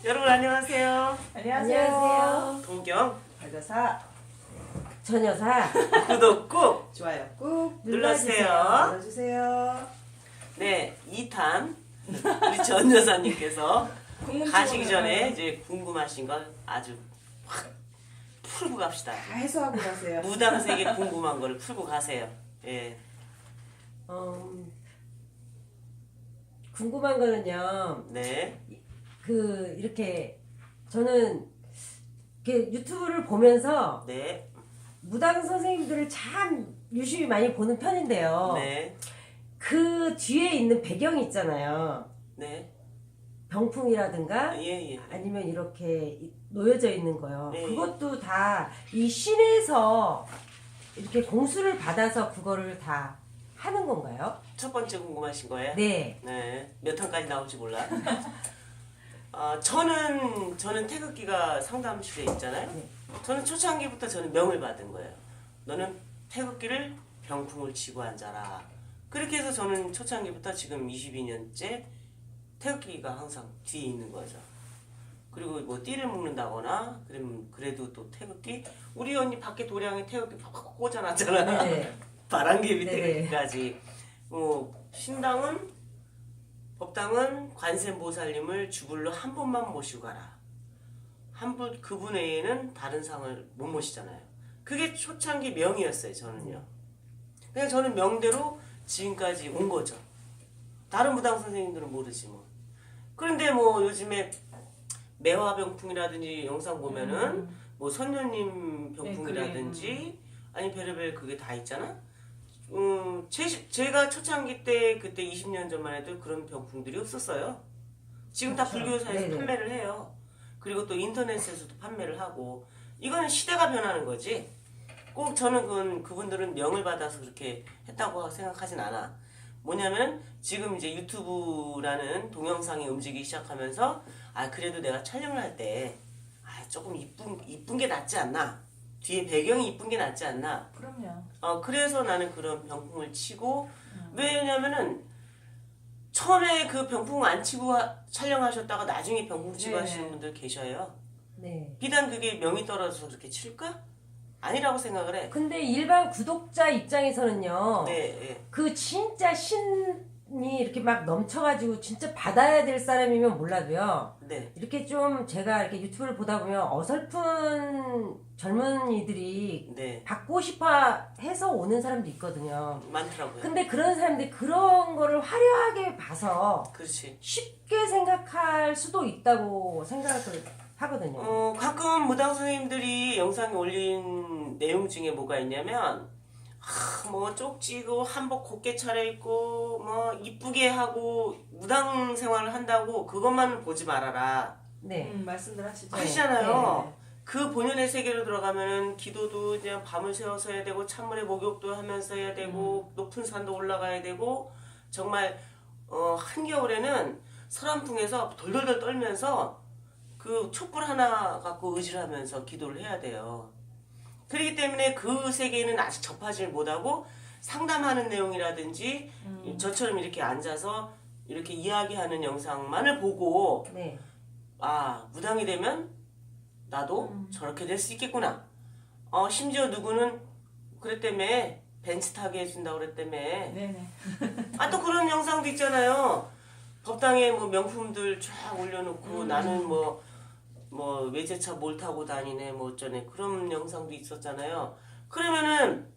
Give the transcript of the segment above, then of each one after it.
여러분 안녕하세요. 안녕하세요. 동경 발자사 전여사 구독 꾹 좋아요 꾹 눌러주세요. 눌러주세요. 네, 2탄 우리 전 여사님께서 가시기 전에 이제 궁금하신 걸 아주 확 풀고 갑시다. 다 해소하고 가세요. 무당세계 궁금한 걸 풀고 가세요. 예. 궁금한 거는요. 네. 이렇게 저는 이렇게 유튜브를 보면서 네. 무당 선생님들을 참 유심히 많이 보는 편인데요. 네. 그 뒤에 있는 배경이 있잖아요. 네. 병풍이라든가 예, 예. 아니면 이렇게 놓여져 있는 거요. 네. 그것도 다 이 신에서 이렇게 공수를 받아서 그거를 다 하는 건가요? 첫 번째 궁금하신 거예요? 네. 네. 몇 탄까지 나올지 몰라. 저는 태극기가 상담실에 있잖아요. 네. 저는 초창기부터 저는 명을 받은 거예요. 너는 태극기를 병풍을 치고 앉아라. 그렇게 해서 저는 초창기부터 지금 22년째 태극기가 항상 뒤에 있는 거죠. 그리고 뭐 띠를 묶는다거나 그러면 그래도 또 태극기 우리 언니 밖에 도량에 태극기 팍팍 꽂아놨잖아. 네. 바람개비 네네. 태극기까지. 신당은 법당은 관세음보살님을 주불로 한 분만 모시고 가라. 그분 외에는 다른 상을 못 모시잖아요. 그게 초창기 명이었어요, 저는요. 그냥 저는 명대로 지금까지 온 거죠. 다른 무당 선생님들은 모르지 뭐. 그런데 뭐 요즘에 매화병풍이라든지 영상 보면은 뭐 선녀님 병풍이라든지 아니 별의별 그게 다 있잖아. 제가 초창기 때 그때 20년 전만 해도 그런 병풍들이 없었어요. 지금 다 그렇죠. 불교사에서 네네. 판매를 해요. 그리고 또 인터넷에서도 판매를 하고 이거는 시대가 변하는 거지. 꼭 저는 그분들은 명을 받아서 그렇게 했다고 생각하진 않아. 뭐냐면 지금 이제 유튜브라는 동영상이 움직이기 시작하면서 그래도 내가 촬영을 할 때 조금 이쁜 게 낫지 않나. 뒤에 배경이 이쁜 게 낫지 않나. 그럼요. 그래서 나는 그런 병풍을 치고 왜냐면은 처음에 그 병풍 안 치고 촬영하셨다가 나중에 병풍 치고 네. 하시는 분들 계셔요. 네. 비단 그게 명이 떨어져서 그렇게 칠까? 아니라고 생각을 해. 근데 일반 구독자 입장에서는요. 네, 예. 그 진짜 신이 이렇게 막 넘쳐가지고 진짜 받아야 될 사람이면 몰라도요. 네. 이렇게 좀 제가 이렇게 유튜브를 보다 보면 어설픈 젊은이들이 네. 받고 싶어 해서 오는 사람도 있거든요. 많더라고요. 근데 그런 사람들이 그런 거를 화려하게 봐서 그렇지. 쉽게 생각할 수도 있다고 생각을 하거든요. 가끔 무당 선생님들이 영상에 올린 내용 중에 뭐가 있냐면 뭐 쪽지고 한복 곱게 차려입고 뭐 이쁘게 하고 무당 생활을 한다고 그것만 보지 말아라 네. 말씀들 하시죠. 하시잖아요. 네. 그 본연의 세계로 들어가면은 기도도 그냥 밤을 새워서 해야 되고 찬물에 목욕도 하면서 해야 되고 높은 산도 올라가야 되고 정말 한겨울에는 서람풍에서 돌돌돌 떨면서 그 촛불 하나 갖고 의지를 하면서 기도를 해야 돼요. 그렇기 때문에 그 세계에는 아직 접하지 못하고 상담하는 내용이라든지 저처럼 이렇게 앉아서 이렇게 이야기하는 영상만을 보고 네. 무당이 되면 나도 저렇게 될 수 있겠구나. 심지어 누구는 그랬다며 벤츠 타게 해준다고 그랬다며. 네네. 또 그런 영상도 있잖아요. 법당에 뭐 명품들 쫙 올려놓고 나는 뭐 외제차 뭘 타고 다니네 뭐 어쩌네 그런 영상도 있었잖아요. 그러면은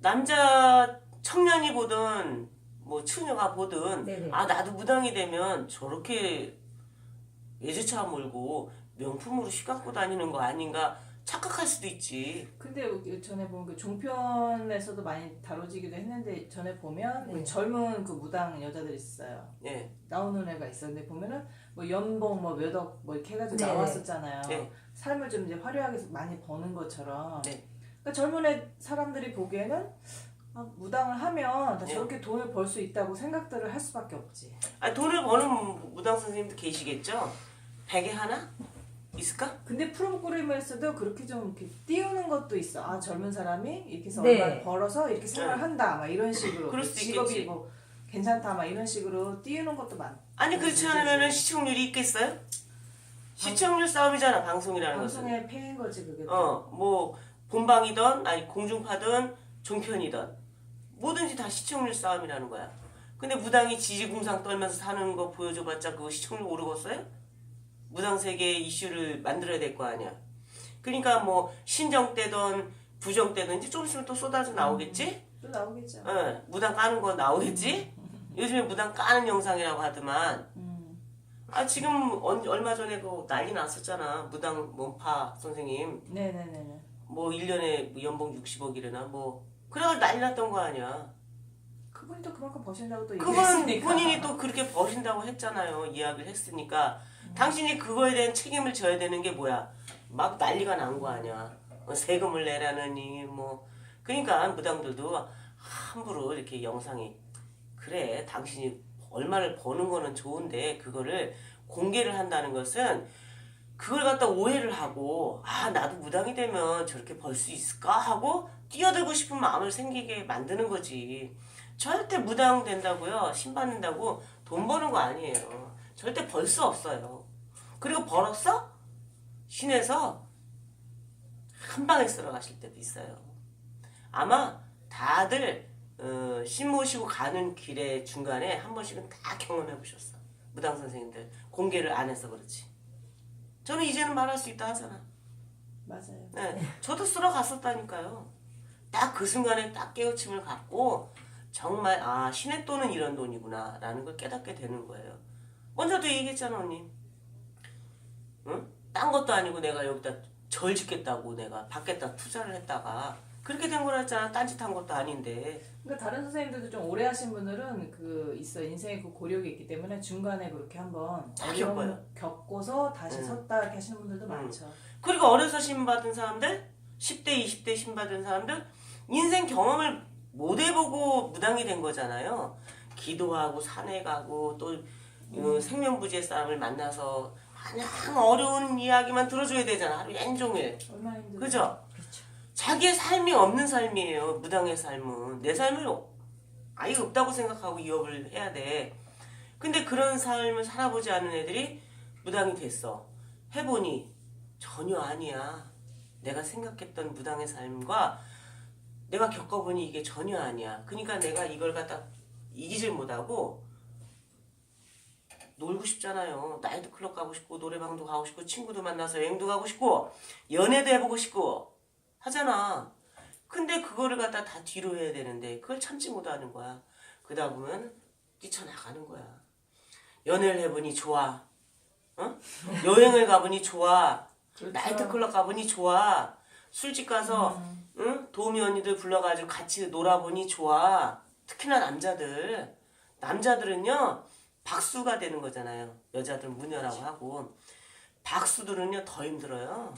남자 청년이 보든 뭐 처녀가 보든 네네. 나도 무당이 되면 저렇게 외제차 몰고 명품으로 휘 갖고 다니는 거 아닌가 착각할 수도 있지. 근데 전에 보면 그 종편에서도 많이 다뤄지기도 했는데 전에 보면 네. 그 젊은 그 무당 여자들 있어요. 예. 나오는 애가 있었는데 보면은 뭐 연봉 뭐 몇 억 뭐 이렇게 해가지고 네네. 나왔었잖아요. 네. 삶을 좀 이제 화려하게 많이 버는 것처럼. 네. 그러니까 젊은 사람들이 보기에는 무당을 하면 다 네. 저렇게 돈을 벌 수 있다고 생각들을 할 수밖에 없지. 돈을 버는 무당 선생님도 계시겠죠? 베개 하나 있을까? 근데 프로그램에서도 그렇게 좀 이렇게 띄우는 것도 있어. 젊은 사람이 이렇게 해서 네. 얼마 벌어서 이렇게 생활한다. 막 이런 식으로. 그럴 수도 직업이 있겠지. 뭐 괜찮다. 막 이런 식으로 띄우는 것도 많. 아니 그렇지 않으면 시청률이 있겠어요? 시청률 싸움이잖아, 방송이라는 것은. 방송의 폐인 거지 그게. 뭐 본방이든 아니 공중파든 종편이든 뭐든지 다 시청률 싸움이라는 거야. 근데 무당이 지지공상 떨면서 사는 거 보여줘봤자 그거 시청률 오르겠어요? 무당 세계의 이슈를 만들어야 될 거 아니야. 그러니까 뭐 신정 때든 부정 때든 이제 좀 있으면 또 쏟아져 나오겠지? 또 나오겠죠. 무당 까는 거 나오겠지? 요즘에 무당 까는 영상이라고 하더만. 지금 얼마 전에 그 난리 났었잖아. 무당 몸파 선생님. 네네네네. 뭐 1년에 연봉 60억이래나 뭐. 그래가지고 난리 났던 거 아니야. 그분이 또 그만큼 버신다고 또 그분 얘기했으니까. 본인이 또 그렇게 버신다고 했잖아요. 이야기를 했으니까. 당신이 그거에 대한 책임을 져야 되는 게 뭐야? 막 난리가 난 거 아니야. 세금을 내라느니 뭐. 그러니까 무당들도 함부로 이렇게 영상이 그래 당신이 얼마를 버는 거는 좋은데 그거를 공개를 한다는 것은 그걸 갖다 오해를 하고 나도 무당이 되면 저렇게 벌 수 있을까 하고 뛰어들고 싶은 마음을 생기게 만드는 거지. 절대 무당 된다고요, 신 받는다고 돈 버는 거 아니에요. 절대 벌 수 없어요. 그리고 벌었어? 신에서 한 방에 쓸어 가실 때도 있어요. 아마 다들 신 모시고 가는 길에 중간에 한 번씩은 다 경험해 보셨어. 무당 선생님들 공개를 안 해서 그렇지. 저는 이제는 말할 수 있다 하잖아. 맞아요. 네, 저도 쓸어 갔었다니까요. 딱 그 순간에 딱 깨우침을 갖고 정말 신의 돈은 이런 돈이구나 라는 걸 깨닫게 되는 거예요. 먼저도 얘기했잖아 언니. 응? 딴 것도 아니고 내가 여기다 절 짓겠다고 내가 받겠다 투자를 했다가 그렇게 된 거라 했잖아. 딴짓한 것도 아닌데. 그러니까 다른 선생님들도 좀 오래 하신 분들은 인생의 그 고력이 있기 때문에 중간에 그렇게 한번 다 어려움 겪고서 다시 섰다 이렇게 하시는 분들도 많죠. 그리고 어려서 신 받은 사람들, 10대, 20대 신 받은 사람들 인생 경험을 못 해보고 무당이 된 거잖아요. 기도하고 산에 가고 또 생명부지의 사람을 만나서 그냥 어려운 이야기만 들어줘야 되잖아. 하루 종일. 얼마나 힘들어. 그죠? 그렇죠. 자기의 삶이 없는 삶이에요. 무당의 삶은. 내 삶을 아예 없다고 생각하고 이업을 해야 돼. 근데 그런 삶을 살아보지 않은 애들이 무당이 됐어. 해보니 전혀 아니야. 내가 생각했던 무당의 삶과 내가 겪어보니 이게 전혀 아니야. 그러니까 내가 이걸 갖다 이기질 못하고 놀고 싶잖아요. 나이트클럽 가고 싶고 노래방도 가고 싶고 친구도 만나서 여행도 가고 싶고 연애도 해보고 싶고 하잖아. 근데 그거를 갖다 다 뒤로 해야 되는데 그걸 참지 못하는 거야. 그러다 보면 뛰쳐나가는 거야. 연애를 해보니 좋아. 여행을 가보니 좋아. 그렇죠. 나이트클럽 가보니 좋아. 술집 가서 도우미 언니들 불러가지고 같이 놀아보니 좋아. 특히나 남자들은요 박수가 되는 거잖아요. 여자들 무녀라고 하고 박수들은요 더 힘들어요.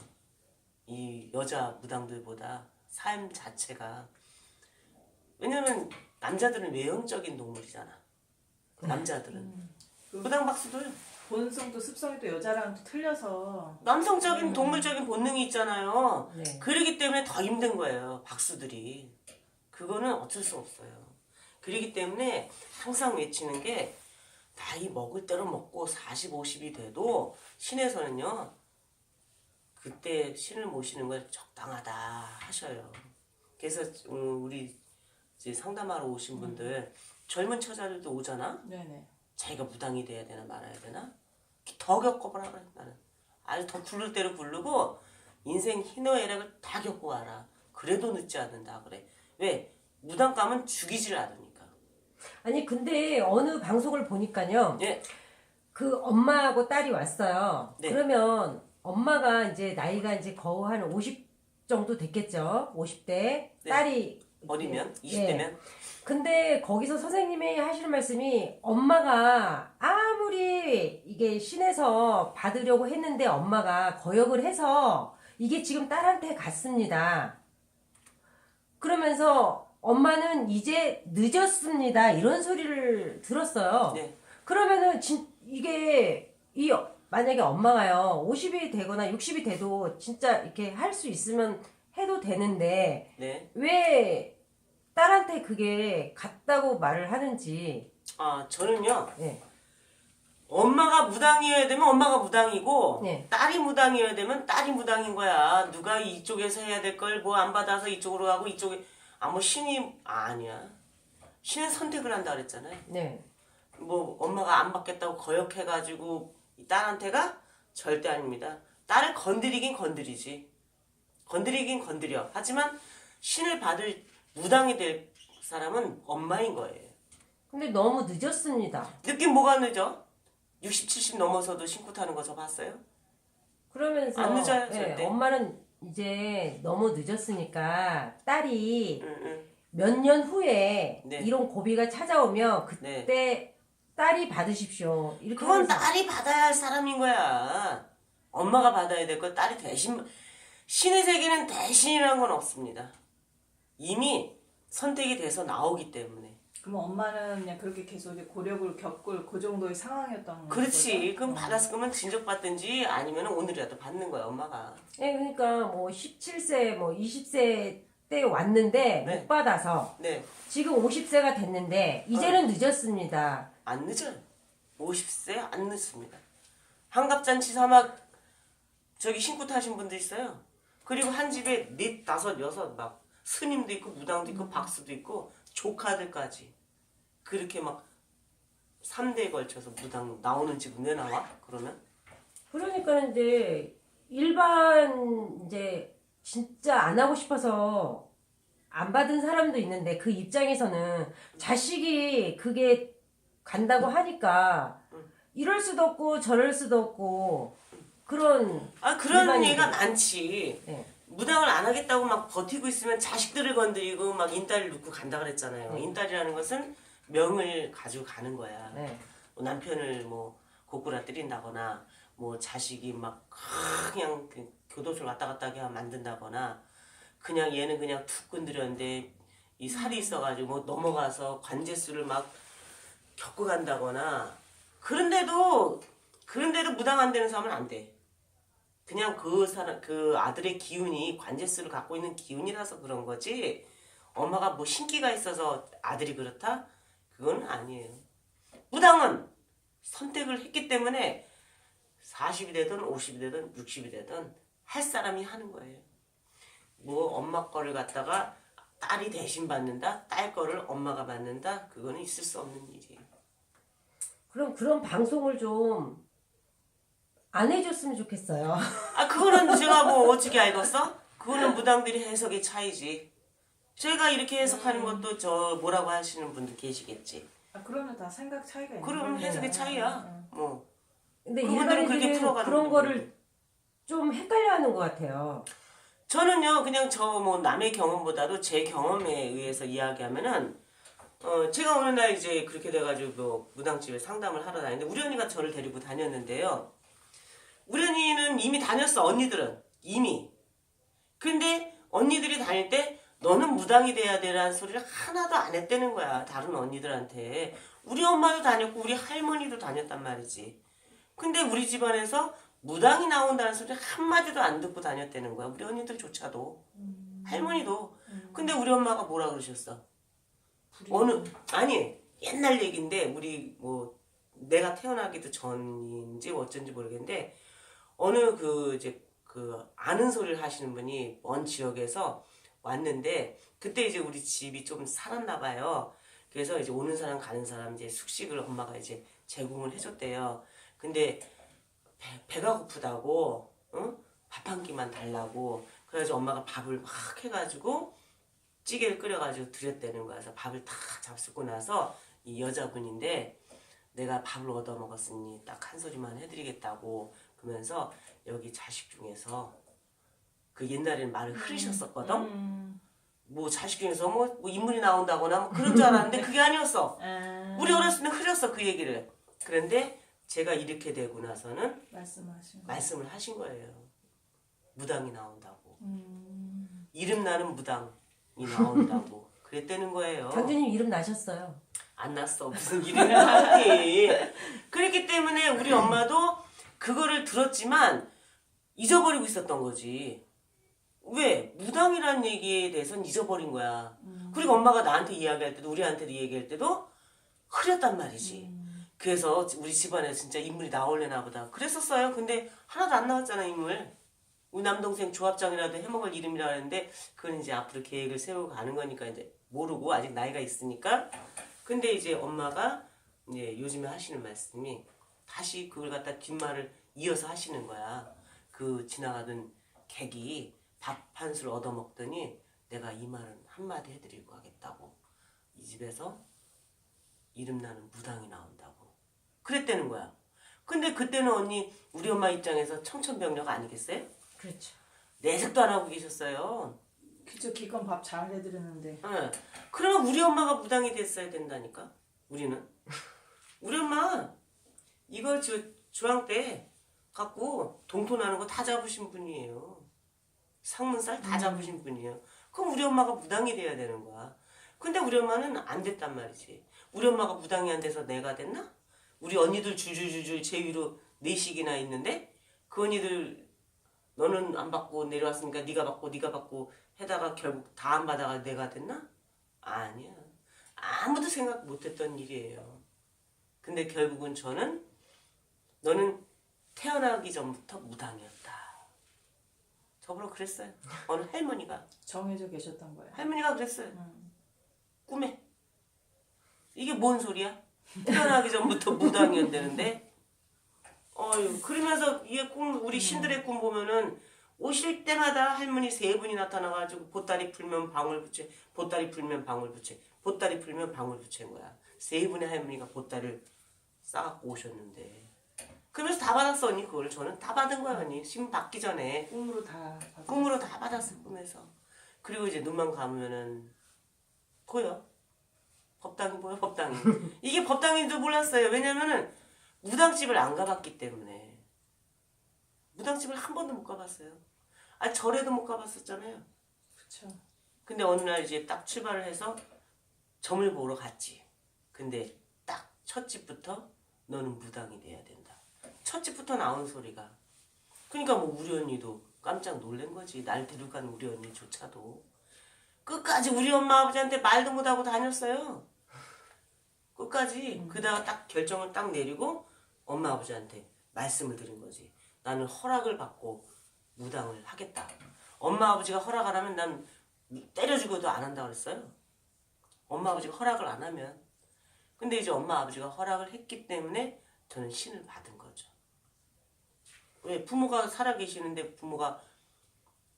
이 여자 무당들보다 삶 자체가. 왜냐면 남자들은 외형적인 동물이잖아. 남자들은 무당 박수들 본성도 습성이 또 여자랑 또 틀려서 남성적인 동물적인 본능이 있잖아요. 네. 그러기 때문에 더 힘든 거예요. 박수들이. 그거는 어쩔 수 없어요. 그러기 때문에 항상 외치는 게 나이 먹을 대로 먹고 40, 50이 돼도 신에서는요. 그때 신을 모시는 걸 적당하다 하셔요. 그래서 우리 이제 상담하러 오신 분들 젊은 처자들도 오잖아. 네네. 자기가 무당이 돼야 되나 말아야 되나? 더 겪어보라 그래 나는. 아주 더 부를 대로 부르고 인생 희노애락을 다 겪고 와라. 그래도 늦지 않는다 그래. 왜? 무당 가면 죽이질 않으니까. 아니 근데 어느 방송을 보니까요. 예. 그 엄마하고 딸이 왔어요. 네. 그러면 엄마가 이제 나이가 이제 거의 한 50 정도 됐겠죠. 50대. 네. 딸이 어리면? 예. 20대면? 근데 거기서 선생님이 하시는 말씀이 엄마가 아무리 이게 신에서 받으려고 했는데 엄마가 거역을 해서 이게 지금 딸한테 갔습니다. 그러면서 엄마는 이제 늦었습니다. 이런 소리를 들었어요. 네. 그러면은 이게 만약에 엄마가요 50이 되거나 60이 돼도 진짜 이렇게 할 수 있으면 해도 되는데 네. 왜 딸한테 그게 같다고 말을 하는지. 저는요. 예. 엄마가 무당이어야 되면 엄마가 무당이고 네. 딸이 무당이어야 되면 딸이 무당인 거야. 누가 이쪽에서 해야 될 걸 뭐 안 받아서 이쪽으로 가고 이쪽에 뭐 신이 아니야. 신은 선택을 한다 그랬잖아요. 네. 뭐 엄마가 안 받겠다고 거역해가지고 이 딸한테가 절대 아닙니다. 딸을 건드리긴 건드리지. 건드리긴 건드려. 하지만 신을 받을 무당이 될 사람은 엄마인 거예요. 근데 너무 늦었습니다. 느낌 뭐가 늦어? 60, 70 넘어서도 신고 타는 거 저 봤어요? 그러면서 안 늦어요, 네, 절대. 엄마는 이제 너무 늦었으니까 딸이 응. 몇 년 후에 네. 이런 고비가 찾아오면 그때 딸이 받으십시오. 이렇게 그건 하면서 딸이 받아야 할 사람인 거야. 엄마가 받아야 될 걸 딸이 대신. 신의 세계는 대신이라는 건 없습니다. 이미 선택이 돼서 나오기 때문에. 그럼 엄마는 그냥 그렇게 계속 이제 고력을 겪을 그 정도의 상황이었던 그렇지. 거죠? 그럼 받았을 거면 진적받든지 아니면 오늘이라도 받는 거야, 엄마가. 네, 그러니까 뭐 17세, 뭐 20세 때 왔는데 네. 못 받아서 네. 지금 50세가 됐는데 이제는 늦었습니다. 안 늦어요. 50세 안 늦습니다. 한갑잔치 사막 저기 신고 타신 분도 있어요. 그리고 한 집에 넷, 다섯, 여섯 막 스님도 있고 무당도 있고 박수도 있고 조카들까지 그렇게 막 3대에 걸쳐서 무당 나오는 집은 왜 나와? 그러면? 그러니까 이제 일반 이제 진짜 안 하고 싶어서 안 받은 사람도 있는데 그 입장에서는 자식이 그게 간다고 하니까 이럴 수도 없고 저럴 수도 없고 그런 그런 일반인들. 얘기가 많지. 네. 무당을 안 하겠다고 막 버티고 있으면 자식들을 건드리고 막 인딸을 놓고 간다 그랬잖아요. 인딸이라는 것은 명을 가지고 가는 거야. 네. 뭐 남편을 뭐 고꾸라뜨린다거나 뭐 자식이 막 그냥 그 교도소를 왔다 갔다 하게 만든다거나 그냥 얘는 그냥 툭 건드렸는데 이 살이 있어가지고 뭐 넘어가서 관제수를 막 겪고 간다거나 그런데도 무당 안 되는 사람은 안 돼. 그냥 그 사람 그 아들의 기운이 관제수를 갖고 있는 기운이라서 그런 거지. 엄마가 뭐 신기가 있어서 아들이 그렇다? 그건 아니에요. 무당은 선택을 했기 때문에 40이 되든 50이 되든 60이 되든 할 사람이 하는 거예요. 뭐 엄마 거를 갖다가 딸이 대신 받는다? 딸 거를 엄마가 받는다? 그거는 있을 수 없는 일이에요. 그럼 그런 방송을 좀 안 해줬으면 좋겠어요. 그거는 제가 뭐 어떻게 알겠어? 그거는 무당들이 해석의 차이지. 제가 이렇게 해석하는 것도 저 뭐라고 하시는 분들 계시겠지. 그러면 다 생각 차이가 있는 그럼 거네요. 해석의 차이야. 뭐. 근데 그분들은 그렇게 일반인들은 풀어가는 그런 분들이. 거를 좀 헷갈려하는 것 같아요. 저는요 그냥 저 뭐 남의 경험보다도 제 경험에 의해서 이야기하면은 제가 어느 날 이제 그렇게 돼가지고 뭐 무당집에 상담을 하러 다니는데 우리 언니가 저를 데리고 다녔는데요. 우리 언니는 이미 다녔어. 언니들은 이미. 근데 언니들이 다닐 때 너는 무당이 돼야 되라는 소리를 하나도 안 했다는 거야. 다른 언니들한테. 우리 엄마도 다녔고 우리 할머니도 다녔단 말이지. 근데 우리 집안에서 무당이 나온다는 소리 한마디도 안 듣고 다녔다는 거야. 우리 언니들조차도. 할머니도. 근데 우리 엄마가 뭐라 그러셨어? 아니 옛날 얘기인데 우리 뭐 내가 태어나기도 전인지 어쩐지 모르겠는데 어느 그 아는 소리를 하시는 분이 먼 지역에서 왔는데 그때 이제 우리 집이 좀 살았나 봐요. 그래서 이제 오는 사람 가는 사람 이제 숙식을 엄마가 이제 제공을 해줬대요. 근데 배가 고프다고 밥 한 끼만 달라고 그래가지고 엄마가 밥을 막 해가지고 찌개를 끓여가지고 드렸다는 거야. 그래서 밥을 다 잡수고 나서 이 여자분인데 내가 밥을 얻어 먹었으니 딱 한 소리만 해드리겠다고 그러면서 여기 자식 중에서 그 옛날에는 말을 흐리셨었거든. 뭐 자식 중에서 뭐 인물이 나온다거나 뭐 그런 줄 알았는데 그게 아니었어. 우리 어렸을 때 흐렸어 그 얘기를. 그런데 제가 이렇게 되고 나서는 말씀을 하신 거예요. 무당이 나온다고. 이름 나는 무당이 나온다고. 그랬다는 거예요. 장주님 이름 나셨어요. 안 났어. 무슨 이름이 나오니. 그렇기 때문에 우리 엄마도 그거를 들었지만 잊어버리고 있었던 거지. 왜? 무당이라는 얘기에 대해서는 잊어버린 거야. 그리고 엄마가 나한테 이야기할 때도 우리한테도 얘기할 때도 흐렸단 말이지. 그래서 우리 집안에 진짜 인물이 나올려나 보다. 그랬었어요. 근데 하나도 안 나왔잖아, 인물. 우리 남동생 조합장이라도 해먹을 이름이라 하는데 그건 이제 앞으로 계획을 세우고 가는 거니까 이제 모르고 아직 나이가 있으니까. 근데 이제 엄마가 이제 요즘에 하시는 말씀이 다시 그걸 갖다 뒷말을 이어서 하시는 거야. 그 지나가던 객이 밥 한 술 얻어먹더니 내가 이 말은 한마디 해드리고 하겠다고. 이 집에서 이름나는 무당이 나온다고. 그랬다는 거야. 근데 그때는 언니 우리 엄마 입장에서 청천벽력 아니겠어요? 그렇죠. 내색도 안 하고 계셨어요. 그쵸, 기껏 밥 잘 해드렸는데. 응. 그러면 우리 엄마가 무당이 됐어야 된다니까. 우리는. 우리 엄마 이거 주황 때 갖고 동토나는 거 다 잡으신 분이에요. 상문살 다 잡으신 분이에요. 그럼 우리 엄마가 무당이 돼야 되는 거야. 근데 우리 엄마는 안 됐단 말이지. 우리 엄마가 무당이 안 돼서 내가 됐나? 우리 언니들 줄줄줄줄 제 위로 4씩이나 있는데 그 언니들 너는 안 받고 내려왔으니까 네가 받고 해다가 결국 다 안 받아가 내가 됐나? 아니야. 아무도 생각 못했던 일이에요. 근데 결국은 저는 너는 태어나기 전부터 무당이었다. 저보러 그랬어요. 어느 할머니가. 정해져 계셨던 거예요. 할머니가 그랬어요. 꿈에. 이게 뭔 소리야? 태어나기 전부터 무당이었다는데. 그러면서 이게 우리 신들의 꿈 보면은 오실 때마다 할머니 3분이 나타나가지고 보따리 풀면 방울 붙여, 보따리 풀면 방울 붙여, 보따리 풀면 방울 붙인 거야. 3분의 할머니가 보따리를 싸갖고 오셨는데. 그러면서 다 받았어 언니 그걸. 저는 다 받은 거야 언니. 신 받기 전에. 꿈으로 다 받았어요. 꿈으로 다 받았어 꿈에서. 그리고 이제 눈만 감으면은 보여. 법당이 보여 법당이. 이게 법당인지도 몰랐어요. 왜냐면은 무당집을 안 가봤기 때문에. 무당집을 한 번도 못 가봤어요. 절에도 못 가봤었잖아요. 그쵸. 근데 어느 날 이제 딱 출발을 해서 점을 보러 갔지. 근데 딱 첫 집부터 너는 무당이 돼야 된다. 첫 집부터 나온 소리가. 그러니까 뭐 우리 언니도 깜짝 놀란 거지. 날 데려간 우리 언니조차도. 끝까지 우리 엄마 아버지한테 말도 못하고 다녔어요. 끝까지. 그다가 딱 결정을 딱 내리고 엄마 아버지한테 말씀을 드린 거지. 나는 허락을 받고 무당을 하겠다. 엄마 아버지가 허락 안 하면 난 때려 죽어도 안 한다고 그랬어요. 엄마 아버지가 허락을 안 하면. 근데 이제 엄마 아버지가 허락을 했기 때문에 저는 신을 받은 거죠. 왜? 부모가 살아계시는데 부모가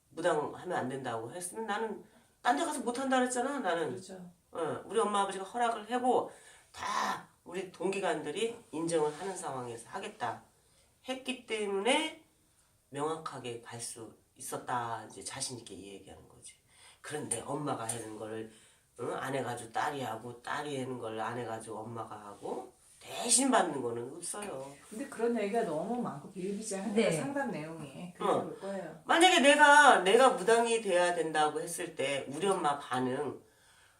무당하면 안 된다고 했으면 나는 딴 데 가서 못한다 그랬잖아. 나는. 그렇죠. 우리 엄마 아버지가 허락을 하고 다 우리 동기관들이 인정을 하는 상황에서 하겠다 했기 때문에 명확하게 갈 수 있었다. 이제 자신 있게 얘기하는 거지. 그런데 엄마가 하는 거를 안 해가지고 딸이 하고 딸이 하는 걸 안 해가지고 엄마가 하고 대신 받는 거는 없어요. 근데 그런 얘기가 너무 많고 비일비재하니까 네. 상담 내용이 그럴 거예요. 만약에 내가 무당이 돼야 된다고 했을 때 우리 엄마 반응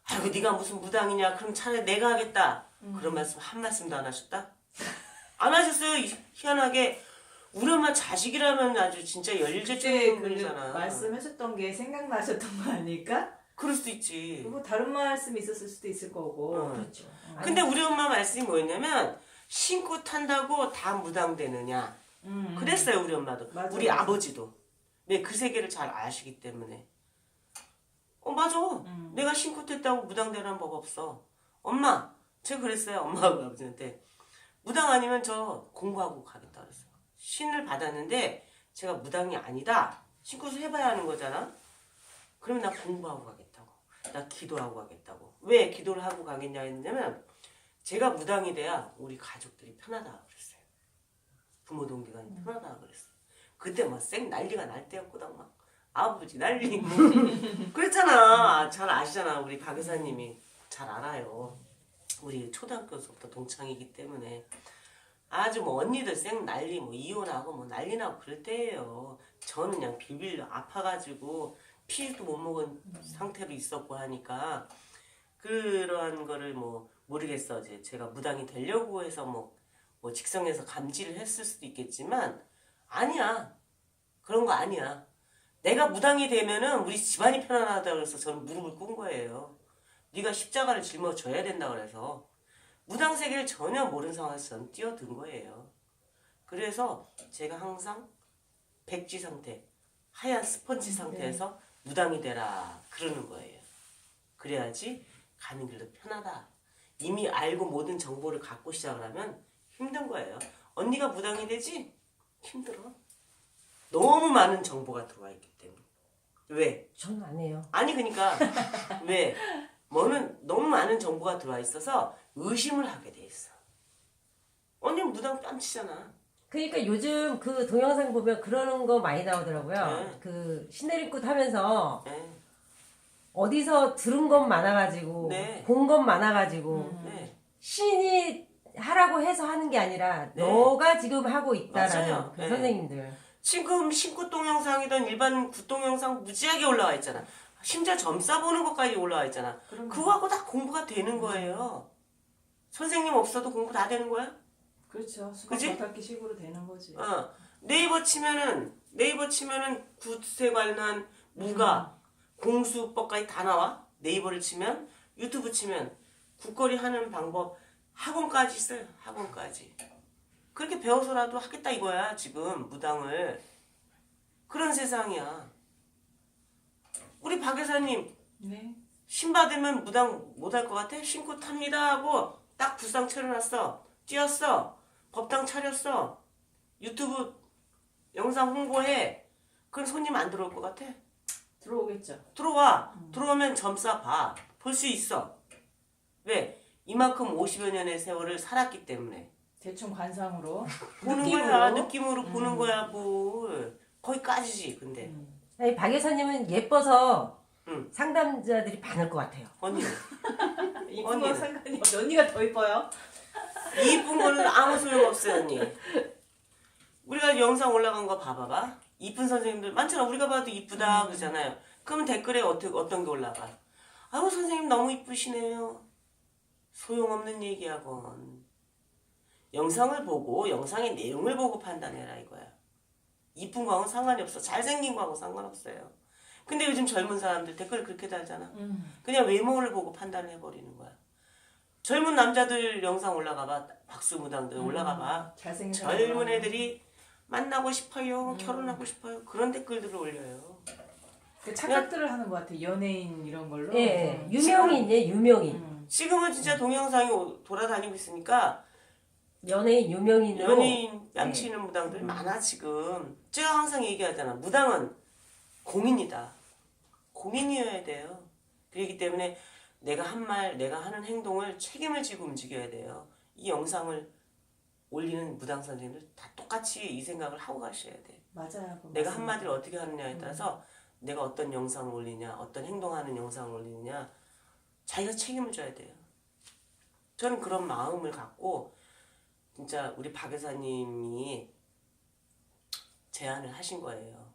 아이고 네가 무슨 무당이냐 그럼 차라리 내가 하겠다. 그런 말씀 한 말씀도 안 하셨다? 안 하셨어요. 희한하게 우리 엄마 자식이라면 아주 진짜 그때 열일제적인 그 분이잖아. 말씀하셨던 게 생각나셨던 거 아닐까? 그럴 수도 있지. 그리고 다른 말씀이 있었을 수도 있을 거고. 그렇죠. 근데 우리 엄마 말씀이 뭐였냐면 신고 탄다고 다 무당되느냐 그랬어요. 우리 엄마도. 맞아, 우리 맞아. 아버지도. 네, 그 세계를 잘 아시기 때문에. 맞아. 내가 신고 탔다고 무당되라는 법 없어. 엄마 제가 그랬어요. 엄마하고 아버지한테. 무당 아니면 저 공부하고 가겠다 그랬어요. 신을 받았는데 제가 무당이 아니다. 신고서 해봐야 하는 거잖아. 그러면 나 공부하고 가겠다고. 나 기도하고 가겠다고. 왜 기도를 하고 가겠냐 했냐면 제가 무당이 돼야 우리 가족들이 편하다 그랬어요. 부모 동기간이 편하다 그랬어요. 그때 막 쌩 난리가 날 때였거든. 막 아버지 난리 뭐 그랬잖아. 잘 아시잖아. 우리 박 여사님이 잘 알아요. 우리 초등학교서부터 동창이기 때문에 아주 뭐 언니들 쌩 난리 뭐 이혼하고 뭐 난리 나고 그럴 때예요. 저는 그냥 빌빌 아파가지고 피도 못 먹은 상태로 있었고 하니까 그러한 거를 뭐 모르겠어. 이제 제가 무당이 되려고 해서 뭐 직성에서 감지를 했을 수도 있겠지만 아니야. 그런 거 아니야. 내가 무당이 되면은 우리 집안이 편안하다 그래서 저는 무릎을 꿇은 거예요. 네가 십자가를 짊어져야 된다 그래서. 무당 세계를 전혀 모르는 상황에서 저는 뛰어든 거예요. 그래서 제가 항상 백지 상태, 하얀 스펀지 상태에서 무당이 되라 그러는 거예요. 그래야지 가는 길도 편하다. 이미 알고 모든 정보를 갖고 시작을 하면 힘든 거예요. 언니가 무당이 되지? 힘들어. 너무 많은 정보가 들어와 있기 때문에. 왜? 저는 안 해요. 아니 그러니까 왜? 뭐는 너무 많은 정보가 들어와 있어서 의심을 하게 돼 있어. 언니 무당 뺨치잖아. 그러니까 요즘 그 동영상 보면 그러는 거 많이 나오더라고요. 네. 그 시내리꽃 하면서 네. 어디서 들은 것 많아가지고 네. 본 것 많아가지고 네. 신이 하라고 해서 하는 게 아니라 네. 너가 지금 하고 있다라는 맞아요. 그 네. 선생님들. 지금 신굿 동영상이든 일반 굿 동영상 무지하게 올라와 있잖아. 심지어 점사 보는 것까지 올라와 있잖아. 그거 갖고 다 공부가 되는 거예요. 선생님 없어도 공부 다 되는 거야? 그렇죠. 수박 그지? 겉핥기 식으로 되는 거지. 네이버 치면은 굿에 관한 무가 공수법까지 다 나와. 네이버를 치면 유튜브 치면 국거리 하는 방법 학원까지 있어요. 학원까지. 그렇게 배워서라도 하겠다 이거야 지금 무당을. 그런 세상이야. 우리 박 여사님 네. 신 받으면 무당 못할 것 같아? 신고 탑니다 하고 딱 불상 차려놨어. 뛰었어. 법당 차렸어. 유튜브 영상 홍보해. 그럼 손님 안 들어올 것 같아? 들어오겠죠. 들어와. 들어오면 점사 봐. 볼 수 있어. 왜? 이만큼 50여 년의 세월을 살았기 때문에. 대충 관상으로 보는 느낌으로. 거야. 느낌으로 보는 거야 뭘. 거기까지지 근데. 아니, 박 여사님은 예뻐서 응. 상담자들이 많을 것 같아요. 언니는. 이쁜 거 언니는. 상관이 없어. 언니가 더 이뻐요. 이쁜 거는 아무 소용없어요 언니. 우리가 영상 올라간 거 봐봐봐. 이쁜 선생님들 많잖아. 우리가 봐도 이쁘다 그러잖아요. 그러면 댓글에 어떤 게 올라가? 아유 선생님 너무 이쁘시네요. 소용없는 얘기하건. 영상을 보고 영상의 내용을 보고 판단해라 이거야. 이쁜 거하고는 상관이 없어. 잘생긴 거하고 상관없어요. 근데 요즘 젊은 사람들 댓글 그렇게 달잖아. 그냥 외모를 보고 판단을 해버리는 거야. 젊은 남자들 영상 올라가봐. 박수무당들 올라가봐. 잘생긴 젊은 애들이 만나고 싶어요. 결혼하고 싶어요. 그런 댓글들을 올려요. 그 착각들을 하는 것 같아. 연예인 이런 걸로. 예, 유명인이에요, 유명인. 지금은 진짜 동영상이 돌아다니고 있으니까 연예인, 유명인으로. 연예인 뺨치는 무당들이 많아 지금. 제가 항상 얘기하잖아. 무당은 공인이다. 공인이어야 돼요. 그렇기 때문에 내가 한 말, 내가 하는 행동을 책임을 지고 움직여야 돼요. 이 영상을 올리는 무당 선생님들 다 똑같이 이 생각을 하고 가셔야 돼. 맞아요. 내가 한마디를 어떻게 하느냐에 따라서 내가 어떤 영상을 올리냐, 어떤 행동하는 영상을 올리느냐 자기가 책임을 져야 돼요. 저는 그런 마음을 갖고 진짜 우리 박 여사님이 제안을 하신 거예요.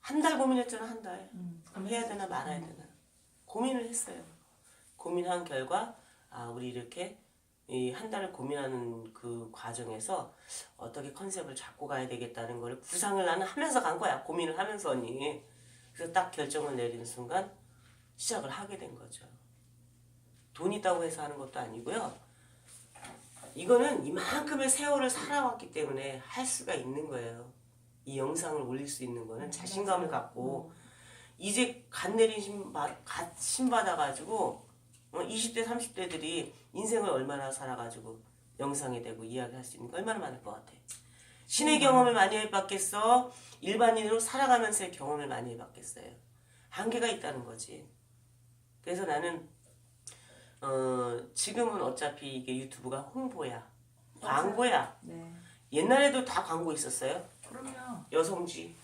한 달 고민했잖아, 한 달. 그럼 해야 되나 말아야 되나. 고민을 했어요. 고민한 결과 우리 이렇게 이 한 달을 고민하는 그 과정에서 어떻게 컨셉을 잡고 가야 되겠다는 걸 구상을 나는 하면서 간 거야. 고민을 하면서 언니. 그래서 딱 결정을 내리는 순간 시작을 하게 된 거죠. 돈 있다고 해서 하는 것도 아니고요. 이거는 이만큼의 세월을 살아왔기 때문에 할 수가 있는 거예요. 이 영상을 올릴 수 있는 거는 자신감을 갖고 이제 갓 내린 신 받아가지고 20대 30대들이 인생을 얼마나 살아가지고 영상에 대고 이야기할 수 있는 거 얼마나 많을 것 같아. 신의 경험을 많이 해봤겠어? 일반인으로 살아가면서의 경험을 많이 해봤겠어요? 한계가 있다는 거지. 그래서 나는 지금은 어차피 이게 유튜브가 홍보야. 광고야. 네. 옛날에도 다 광고 있었어요. 그럼요. 여성지.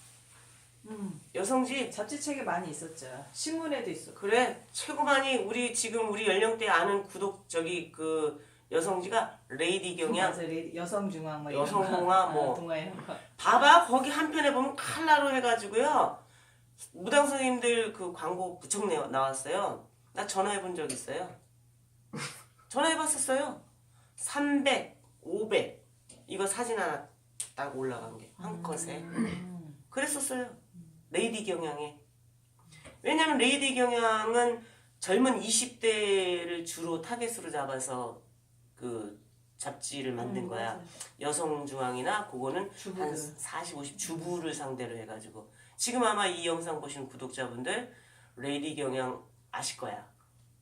여성지. 잡지책에 많이 있었죠. 신문에도 있었고. 그래 최고만이 우리 지금 우리 연령대 아는 그 여성지가 레이디 경향, 맞아, 여성중앙, 뭐 이런 여성동화 거. 뭐. 동화 이런 거. 봐봐 거기 한편에 보면 칼라로 해가지고요 무당 선생님들 그 광고 부쩍 나왔어요. 나 전화해 본 적 있어요. 전화해 봤었어요. 300, 500 이거 사진 하나 딱 올라간 게 한 컷에 그랬었어요. 레이디 경향에. 왜냐면 레이디 경향은 젊은 20대를 주로 타겟으로 잡아서 그 잡지를 만든 거야. 맞아요. 여성중앙이나 그거는 주부들. 한 40, 50 주부를 상대로 해가지고 지금 아마 이 영상 보시는 구독자분들 레이디 경영 아실 거야.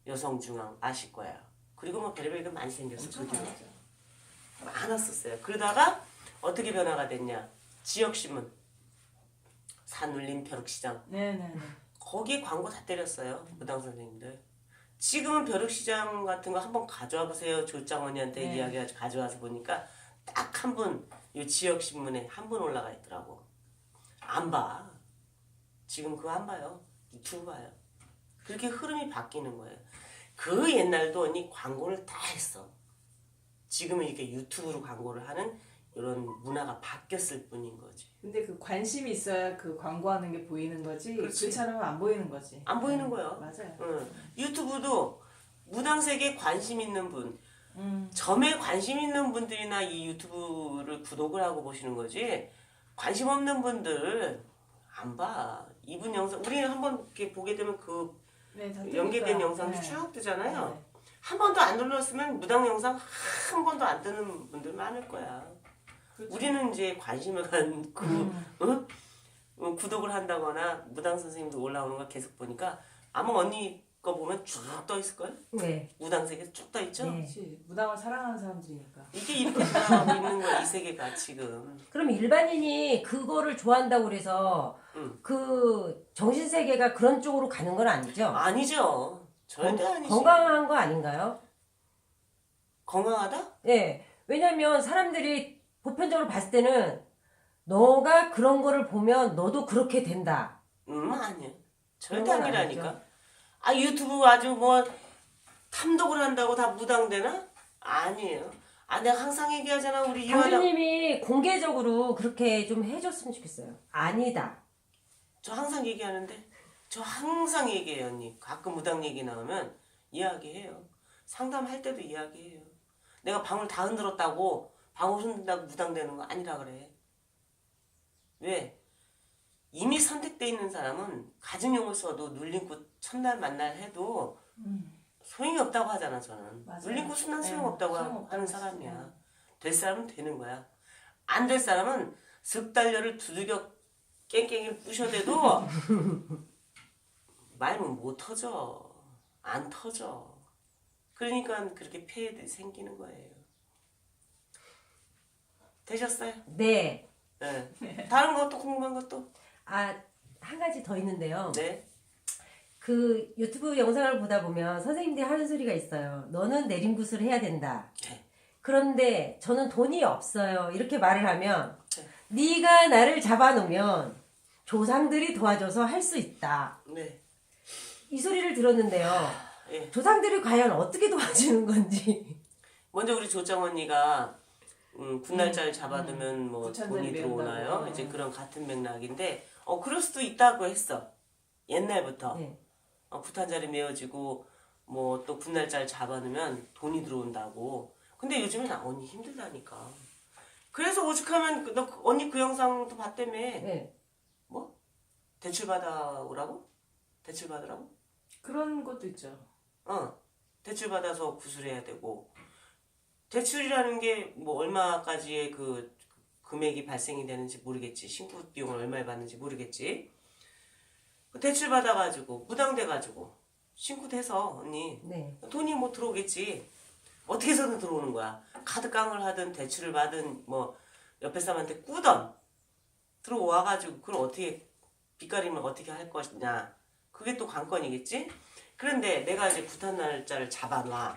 여성중앙 아실 거야. 그리고 뭐 별의별 게 많이 생겼어. 엄청 그 뒤로. 많았죠. 많았었어요. 그러다가 어떻게 변화가 됐냐. 지역신문 산울림 벼룩시장 네네네. 거기에 광고 다 때렸어요. 무당 선생님들. 지금은 벼룩시장 같은 거 한번 가져와 보세요. 조장원이한테 네. 이야기 가져와서 보니까 딱 한 분, 이 지역신문에 한 분 올라가 있더라고. 안 봐. 지금 그거 안 봐요. 유튜브 봐요. 그렇게 흐름이 바뀌는 거예요. 그 옛날도 언니 광고를 다 했어. 지금은 이렇게 유튜브로 광고를 하는 이런 문화가 바뀌었을 뿐인 거지. 근데 그 관심이 있어야 그 광고하는 게 보이는 거지. 그렇지. 그렇잖아요. 안 보이는 거지. 안 보이는 거예요. 맞아요. 응. 유튜브도 무당색에 관심 있는 분, 음. 점에 관심 있는 분들이나 이 유튜브를 구독을 하고 보시는 거지. 관심 없는 분들 안 봐. 이분 영상 우리는 한번 이렇게 보게 되면 그 네, 다 연계된 뜨니까. 영상도 네. 쭉 뜨잖아요. 네. 한 번도 안 눌렀으면 무당 영상 한 번도 안 뜨는 분들 많을 거야. 그렇죠. 우리는 이제 관심을 갖고 응? 구독을 한다거나 무당 선생님도 올라오는 거 계속 보니까 아마 언니 거 보면 쭉 떠 있을 걸. 네. 무당색에 쭉 떠 있죠. 네. 그렇지. 무당을 사랑하는 사람들이니까. 이게 이렇게 돌아가고 있는 거야 이 세계가 지금. 그럼 일반인이 그거를 좋아한다고 그래서 그 정신세계가 그런 쪽으로 가는 건 아니죠? 아니죠. 절대 아니지. 건강한 거 아닌가요? 건강하다? 예. 왜냐면 사람들이 보편적으로 봤을 때는 너가 그런 거를 보면 너도 그렇게 된다. 아니야. 절대 그건 아니라니까. 아니죠. 아 유튜브 아주 뭐 탐독을 한다고 다 무당되나? 아니에요. 아 내가 항상 얘기하잖아 우리 이화당. 당주님이 공개적으로 그렇게 좀 해줬으면 좋겠어요. 아니다. 저 항상 얘기하는데 저 항상 얘기해요 언니. 가끔 무당 얘기 나오면 이야기해요. 상담할 때도 이야기해요. 내가 방울 다 흔들었다고 방울 흔든다고 무당되는 거 아니라 그래. 왜? 이미 선택돼 있는 사람은 가정용을 써도 눌림꽃 첫날 만날 해도 소용이 없다고 하잖아 저는. 맞아요. 눌림꽃 순난 네, 소용없다고 소용없다고 하는 했어요. 사람이야. 될 사람은 되는 거야. 안 될 사람은 슥달려를 두들겨 깽깽이를 부셔대도 말면 못 터져. 안 터져. 그러니까 그렇게 폐해들이 생기는 거예요. 되셨어요? 네. 네. 다른 것도 궁금한 것도? 아, 한 가지 더 있는데요. 네. 그 유튜브 영상을 보다 보면 선생님들이 하는 소리가 있어요. 너는 내림굿을 해야 된다. 네. 그런데 저는 돈이 없어요. 이렇게 말을 하면 네. 네가 나를 잡아놓으면 조상들이 도와줘서 할 수 있다. 네. 이 소리를 들었는데요. 예. 조상들이 과연 어떻게 도와주는 건지. 먼저 우리 조장 언니가 군날짜를 잡아두면 뭐 부천전이 돈이 들어오나요? 매운다고. 이제 그런 같은 맥락인데 그럴 수도 있다고 했어. 옛날부터. 네. 부탄자리 메어지고 뭐 또 군날짜를 잡아놓으면 돈이 들어온다고. 근데 요즘엔 언니 힘들다니까. 그래서 오죽하면 너 언니 그 영상도 봤다며. 네. 뭐? 대출 받아오라고? 대출 받으라고? 그런 것도 있죠. 대출 받아서 구술해야 되고 대출이라는 게 뭐 얼마까지의 그 금액이 발생이 되는지 모르겠지. 신고 비용을 얼마에 받는지 모르겠지. 대출 받아가지고 무당돼가지고 신고돼서 언니 네. 돈이 뭐 들어오겠지. 어떻게 해서든 들어오는 거야. 카드 깡을 하든 대출을 받든 뭐 옆에 사람한테 꾸던 들어와가지고 그걸 어떻게 빚가림을 어떻게 할 것이냐. 그게 또 관건이겠지. 그런데 내가 이제 구탄 날짜를 잡아놔.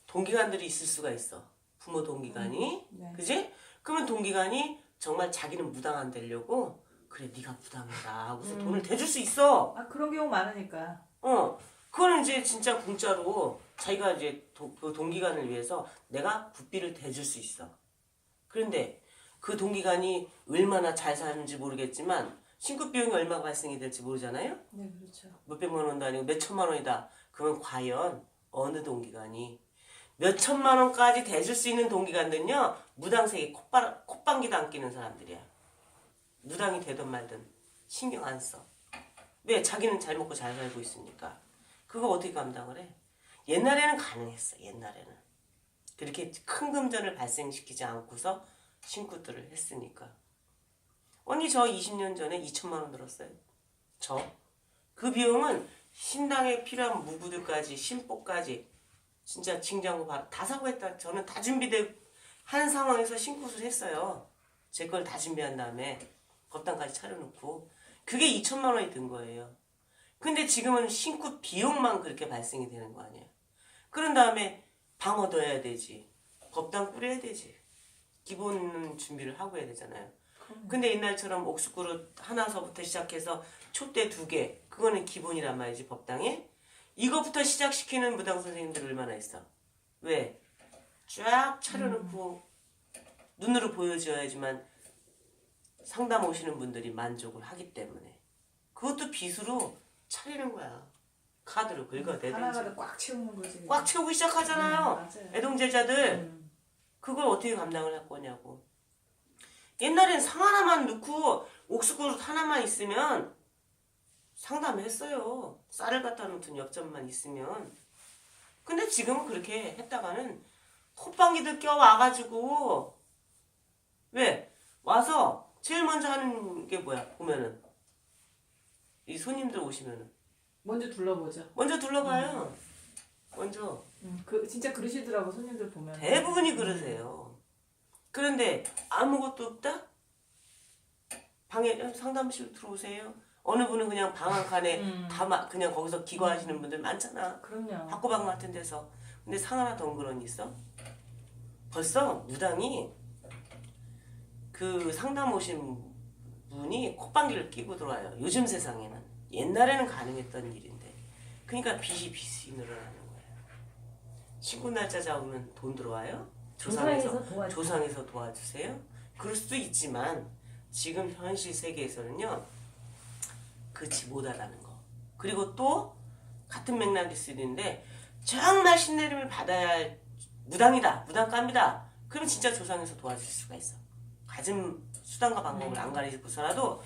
동기간들이 있을 수가 있어. 부모 동기간이. 네. 그지? 그러면 동기간이 정말 자기는 무당 안 되려고 그래 네가 무당이다 하고서 돈을 대줄 수 있어. 아 그런 경우 많으니까. 그거는 이제 진짜 공짜로 자기가 이제 그 동기간을 위해서 내가 붓비를 대줄 수 있어. 그런데 그 동기간이 얼마나 잘 사는지 모르겠지만 신고 비용이 얼마가 발생이 될지 모르잖아요. 네 그렇죠. 몇백만 원도 아니고 몇천만 원이다. 그러면 과연 어느 동기간이 몇천만 원까지 대줄 수 있는 동기간들은요 무당색에 콧방귀도 안 끼는 사람들이야. 무당이 되든 말든 신경 안 써. 왜? 자기는 잘 먹고 잘 살고 있으니까. 그거 어떻게 감당을 해? 옛날에는 가능했어. 옛날에는. 그렇게 큰 금전을 발생시키지 않고서 신굿들을 했으니까. 언니 저 20년 전에 2천만 원 들었어요. 그 비용은 신당에 필요한 무구들까지 신복까지 진짜 징장고 바로 다 사고 했다. 저는 다 준비된 한 상황에서 신굿을 했어요. 제 걸 다 준비한 다음에 법당까지 차려놓고 그게 2천만 원이 든 거예요. 근데 지금은 신굿 비용만 그렇게 발생이 되는 거 아니에요. 그런 다음에 방 얻어야 되지. 법당 꾸려야 되지. 기본 준비를 하고 해야 되잖아요. 근데 옛날처럼 옥수그릇 하나서부터 시작해서 촛대 2개 그거는 기본이란 말이지 법당에. 이거부터 시작시키는 무당 선생님들 얼마나 있어. 왜? 쫙 차려놓고 눈으로 보여줘야지만 상담 오시는 분들이 만족을 하기 때문에 그것도 빚으로 차리는 거야. 카드로 긁어대든지 하나하나 꽉 채우는 거지. 꽉 채우고 시작하잖아요. 맞아요. 애동제자들 그걸 어떻게 감당을 할 거냐고. 옛날엔 상 하나만 넣고 옥수그릇 하나만 있으면 상담했어요. 쌀을 갖다 놓던 엽전만 있으면. 근데 지금은 그렇게 했다가는 콧방귀들 껴와가지고 왜? 와서 제일 먼저 하는 게 뭐야? 보면은 이 손님들 오시면은 먼저 둘러보죠. 먼저 둘러봐요. 먼저 그 진짜 그러시더라고 손님들 보면. 대부분이 그러세요. 그런데 아무것도 없다? 방에 상담실 들어오세요. 어느 분은 그냥 방 한 칸에 그냥 거기서 기거하시는 분들 많잖아. 그럼요. 학고방 같은 데서. 근데 상 하나 덩그러니 있어? 벌써 무당이 그 상담 오신 분이 콧방귀를 끼고 들어와요. 요즘 세상에는. 옛날에는 가능했던 일인데. 그러니까 빚이 늘어나는 거예요. 신고 날짜 잡으면 돈 들어와요? 조상에서 도와주세요? 그럴 수도 있지만 지금 현실 세계에서는요. 그렇지 못하다는 거. 그리고 또 같은 맥락일 수도 있는데 정말 신내림을 받아야 할 무당이다. 무당감이다. 그럼 진짜 조상에서 도와줄 수가 있어. 가진 수단과 방법을 안 가리고서라도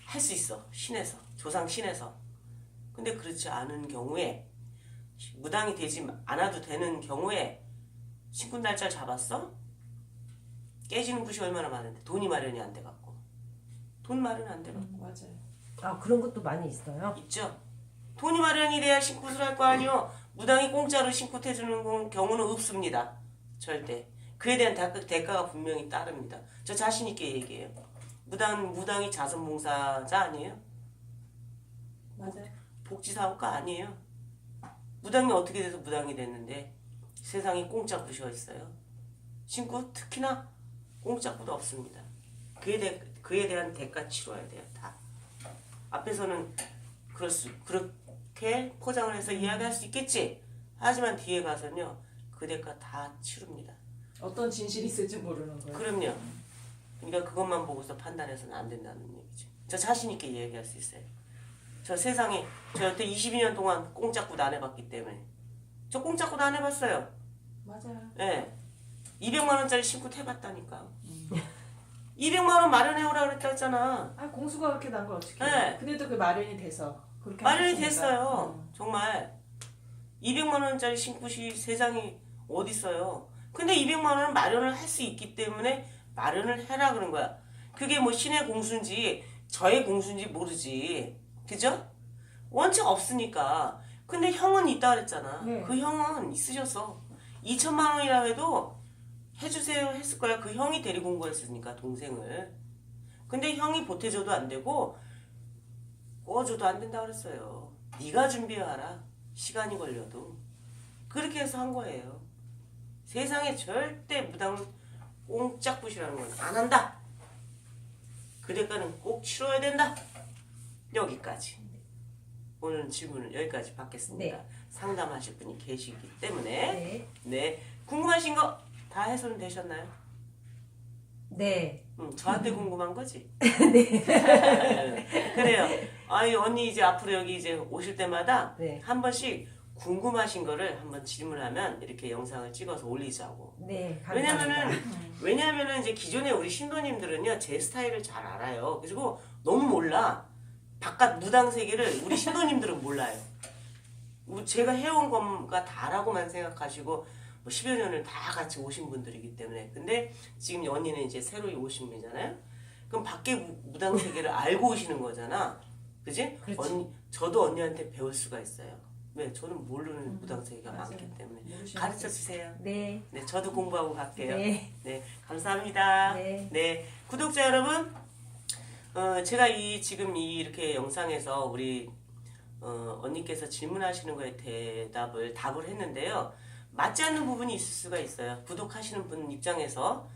할 수 있어. 신에서. 조상 신에서. 근데 그렇지 않은 경우에 무당이 되지 않아도 되는 경우에 신군 날짜를 잡았어? 깨지는 굿이 얼마나 많은데 돈이 마련이 안 돼갖고. 돈 마련 안 돼갖고. 맞아요. 아, 그런 것도 많이 있어요. 있죠. 돈이 마련이 돼야 신굿을 할 거 아니요. 무당이 공짜로 신굿 해주는 경우는 없습니다. 절대. 그에 대한 대가가 분명히 따릅니다. 저 자신 있게 얘기해요. 무당이 자선봉사자 아니에요? 맞아요. 복지사업가 아니에요? 무당이 어떻게 돼서 무당이 됐는데 세상에 공짜 굿이 있어요? 신굿 특히나 공짜 굿 없습니다. 그에 대한 대가 치러야 돼요. 다. 앞에서는 그렇게 포장을 해서 이야기할 수 있겠지. 하지만 뒤에 가서는요. 그 대가 다 치릅니다. 어떤 진실이 있을지 모르는 거예요. 그럼요. 그러니까 그것만 보고서 판단해서는 안 된다는 얘기죠. 저 자신 있게 이야기할 수 있어요. 저 세상에 저 여태 22년 동안 공짜 굿 안 해봤기 때문에 저 공짜 굿 안 해봤어요. 맞아요. 예. 200만 원짜리 신굿 해봤다니까. 200만 원 마련해오라 그랬다 했잖아. 아 공수가 그렇게 난 걸 어떻게? 네. 근데도 그 마련이 돼서 그렇게 마련이 하셨으니까. 됐어요. 정말 200만 원짜리 신굿이 세상에 어디 있어요. 근데 200만 원은 마련을 할 수 있기 때문에 마련을 해라 그런 거야. 그게 뭐 신의 공수인지 저의 공수인지 모르지. 그죠? 원칙 없으니까. 근데 형은 있다 그랬잖아. 네. 그 형은 있으셨어. 2천만 원이라 해도 해주세요 했을 거야. 그 형이 데리고 온 거였으니까 동생을. 근데 형이 보태줘도 안 되고 구워줘도 안 된다 그랬어요. 네가 준비해와라. 시간이 걸려도. 그렇게 해서 한 거예요. 세상에 절대 무당 꽁짝굿이라는 건 안 한다. 그 대가는 꼭 치러야 된다. 여기까지. 오늘 질문을 여기까지 받겠습니다. 네. 상담하실 분이 계시기 때문에 네. 네. 궁금하신 거 다 해소는 되셨나요? 네. 저한테 궁금한 거지? 네. 그래요. 아니 언니 이제 앞으로 여기 이제 오실 때마다 네. 한 번씩 궁금하신 거를 한번 질문하면 이렇게 영상을 찍어서 올리자고. 네. 감사합니다. 왜냐면은 이제 기존에 우리 신도님들은요 제 스타일을 잘 알아요. 그리고 너무 몰라. 바깥 무당 세계를 우리 신도님들은 몰라요. 제가 해온 것과 다라고만 생각하시고 뭐 10여 년을 다 같이 오신 분들이기 때문에. 근데 지금 언니는 이제 새로 오신 분이잖아요. 그럼 밖에 무당 세계를 알고 오시는 거잖아. 그지? 그렇지. 저도 언니한테 배울 수가 있어요. 왜? 저는 모르는 무당 세계가 맞아요. 많기 때문에. 모르시는 가르쳐 주세요. 네. 네, 저도 공부하고 갈게요. 네. 네, 감사합니다. 네. 네, 구독자 여러분, 제가 지금 이렇게 영상에서 우리 언니께서 질문하시는 거에 답을 했는데요. 맞지 않는 부분이 있을 수가 있어요. 구독하시는 분 입장에서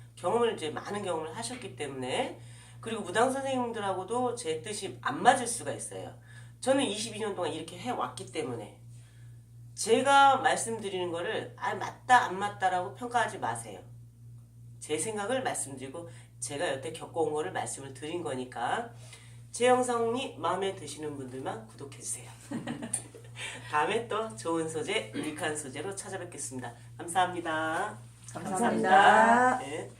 이제 많은 경험을 하셨기 때문에. 그리고 무당 선생님들하고도 제 뜻이 안 맞을 수가 있어요. 저는 22년 동안 이렇게 해왔기 때문에 제가 말씀드리는 거를 맞다 안 맞다라고 평가하지 마세요. 제 생각을 말씀드리고 제가 여태 겪어온 거를 말씀을 드린 거니까 제 영상이 마음에 드시는 분들만 구독해주세요. 다음에 또 좋은 소재, 유익한 소재로 찾아뵙겠습니다. 감사합니다. 감사합니다. 네.